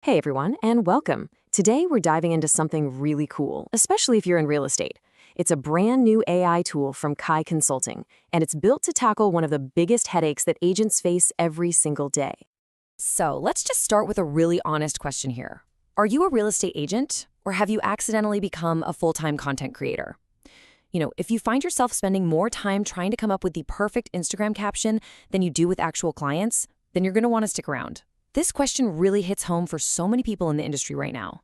Hey everyone, and welcome. Today we're diving into something really cool, especially if you're in real estate. It's a brand new AI tool from Kai Consulting, and it's built to tackle one of the biggest headaches that agents face every single day. So let's just start with a really honest question here. Are you a real estate agent, or have you accidentally become a full-time content creator? If you find yourself spending more time trying to come up with the perfect Instagram caption than you do with actual clients, then you're going to want to stick around. This question really hits home for so many people in the industry right now.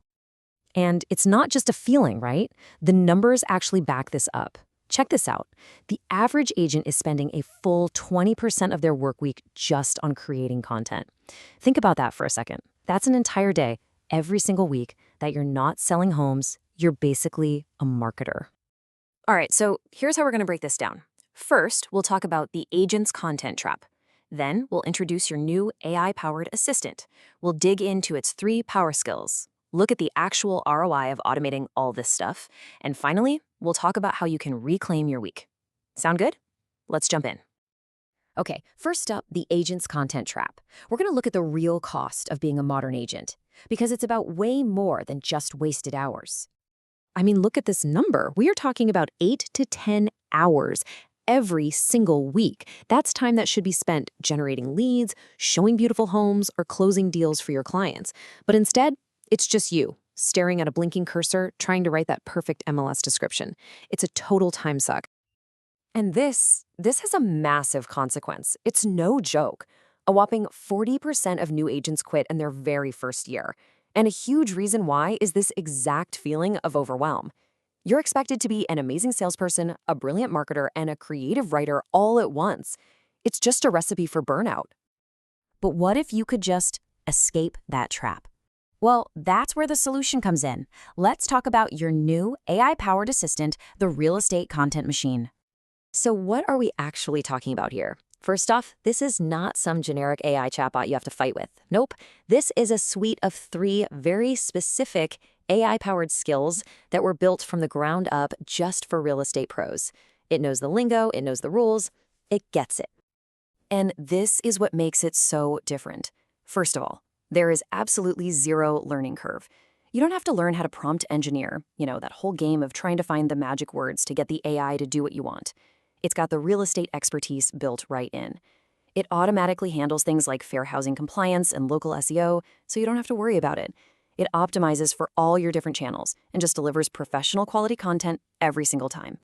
And it's not just a feeling, right? The numbers actually back this up. Check this out. The average agent is spending a full 20% of their work week just on creating content. Think about that for a second. That's an entire day, every single week, that you're not selling homes. You're basically a marketer. All right, so here's how we're going to break this down. First, we'll talk about the agent's content trap. Then, we'll introduce your new AI-powered assistant. We'll dig into its 3 power skills, look at the actual ROI of automating all this stuff, and finally, we'll talk about how you can reclaim your week. Sound good? Let's jump in. Okay, first up, the agent's content trap. We're going to look at the real cost of being a modern agent, because it's about way more than just wasted hours. I mean, look at this number. We are talking about 8 to 10 hours every single week. That's time that should be spent generating leads, showing beautiful homes, or closing deals for your clients. But instead, it's just you, staring at a blinking cursor, trying to write that perfect MLS description. It's a total time suck. And this has a massive consequence. It's no joke. A whopping 40% of new agents quit in their very first year. And a huge reason why is this exact feeling of overwhelm. You're expected to be an amazing salesperson, a brilliant marketer, and a creative writer all at once. It's just a recipe for burnout. But what if you could just escape that trap? Well, that's where the solution comes in. Let's talk about your new AI-powered assistant, the Real Estate Content Machine. So what are we actually talking about here? First off, this is not some generic AI chatbot you have to fight with. Nope. This is a suite of 3 very specific AI-powered skills that were built from the ground up just for real estate pros. It knows the lingo, it knows the rules, it gets it. And this is what makes it so different. First of all, there is absolutely zero learning curve. You don't have to learn how to prompt engineer, that whole game of trying to find the magic words to get the AI to do what you want. It's got the real estate expertise built right in. It automatically handles things like fair housing compliance and local SEO, so you don't have to worry about it. It optimizes for all your different channels and just delivers professional quality content every single time.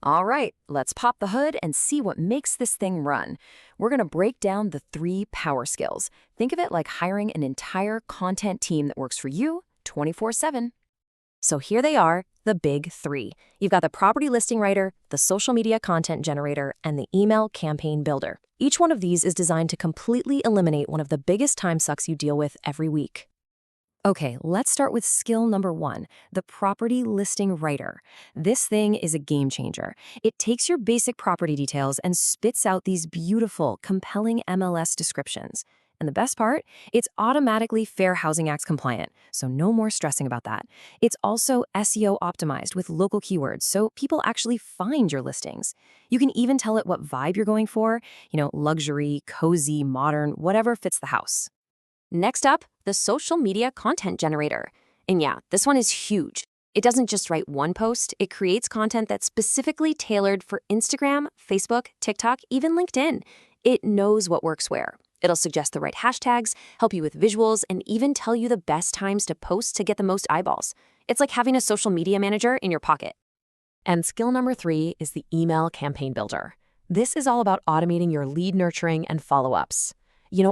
All right, let's pop the hood and see what makes this thing run. We're going to break down the 3 power skills. Think of it like hiring an entire content team that works for you 24/7. So here they are, the big 3. You've got the property listing writer, the social media content generator, and the email campaign builder. Each one of these is designed to completely eliminate one of the biggest time sucks you deal with every week. Okay, let's start with skill number 1, the property listing writer. This thing is a game changer. It takes your basic property details and spits out these beautiful, compelling MLS descriptions. And the best part, it's automatically Fair Housing Act compliant, so no more stressing about that. It's also SEO optimized with local keywords, so people actually find your listings. You can even tell it what vibe you're going for, luxury, cozy, modern, whatever fits the house. Next up, the social media content generator. And yeah, this one is huge. It doesn't just write one post, it creates content that's specifically tailored for Instagram, Facebook, TikTok, even LinkedIn. It knows what works where. It'll suggest the right hashtags, help you with visuals, and even tell you the best times to post to get the most eyeballs. It's like having a social media manager in your pocket. And skill number 3 is the email campaign builder. This is all about automating your lead nurturing and follow-ups.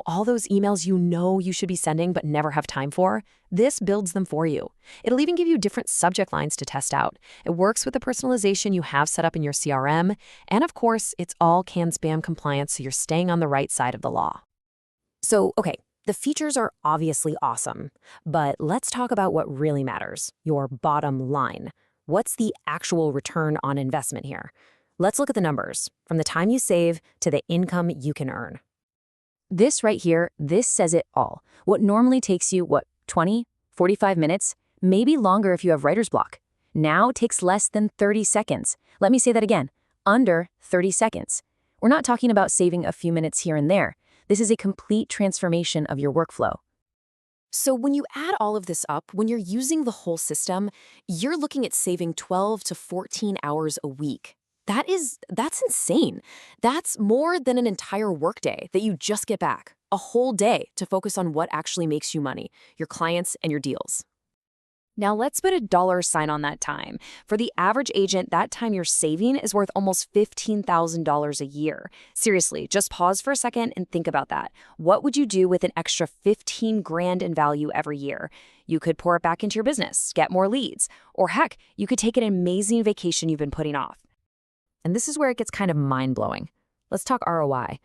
All those emails you should be sending but never have time for? This builds them for you. It'll even give you different subject lines to test out. It works with the personalization you have set up in your CRM. And of course, it's all CAN-SPAM compliant, so you're staying on the right side of the law. So, okay, the features are obviously awesome, but let's talk about what really matters, your bottom line. What's the actual return on investment here? Let's look at the numbers, from the time you save to the income you can earn. This right here, this says it all. What normally takes you, 20, 45 minutes, maybe longer if you have writer's block, now takes less than 30 seconds. Let me say that again, under 30 seconds. We're not talking about saving a few minutes here and there. This is a complete transformation of your workflow. So when you add all of this up, when you're using the whole system, you're looking at saving 12 to 14 hours a week. That's insane. That's more than an entire workday that you just get back. A whole day to focus on what actually makes you money, your clients and your deals. Now let's put a dollar sign on that time. For the average agent, that time you're saving is worth almost $15,000 a year. Seriously, just pause for a second and think about that. What would you do with an extra 15 grand in value every year? You could pour it back into your business, get more leads, or heck, you could take an amazing vacation you've been putting off. And this is where it gets kind of mind-blowing. Let's talk ROI.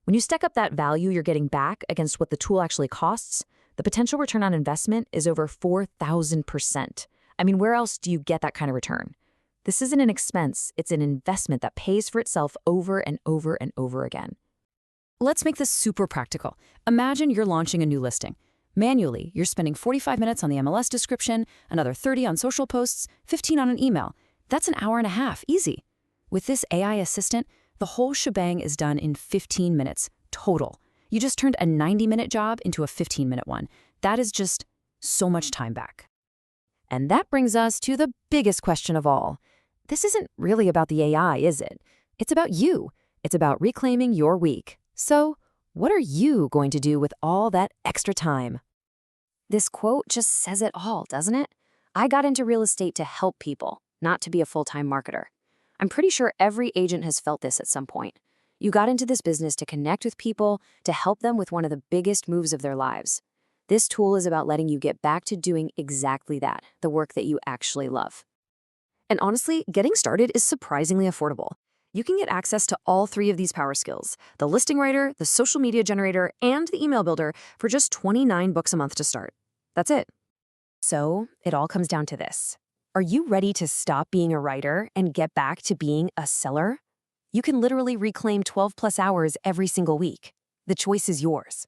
When you stack up that value you're getting back against what the tool actually costs, the potential return on investment is over 4,000%. I mean, where else do you get that kind of return? This isn't an expense, it's an investment that pays for itself over and over and over again. Let's make this super practical. Imagine you're launching a new listing. Manually, you're spending 45 minutes on the MLS description, another 30 on social posts, 15 on an email. That's an hour and a half, easy. With this AI assistant, the whole shebang is done in 15 minutes, total. You just turned a 90-minute job into a 15-minute one. That is just so much time back. And that brings us to the biggest question of all. This isn't really about the AI, is it? It's about you. It's about reclaiming your week. So, what are you going to do with all that extra time? This quote just says it all, doesn't it? I got into real estate to help people, not to be a full-time marketer. I'm pretty sure every agent has felt this at some point. You got into this business to connect with people, to help them with one of the biggest moves of their lives. This tool is about letting you get back to doing exactly that, the work that you actually love. And honestly, getting started is surprisingly affordable. You can get access to all three of these power skills, the listing writer, the social media generator, and the email builder for just $29 a month to start. That's it. So it all comes down to this. Are you ready to stop being a writer and get back to being a seller? You can literally reclaim 12+ hours every single week. The choice is yours.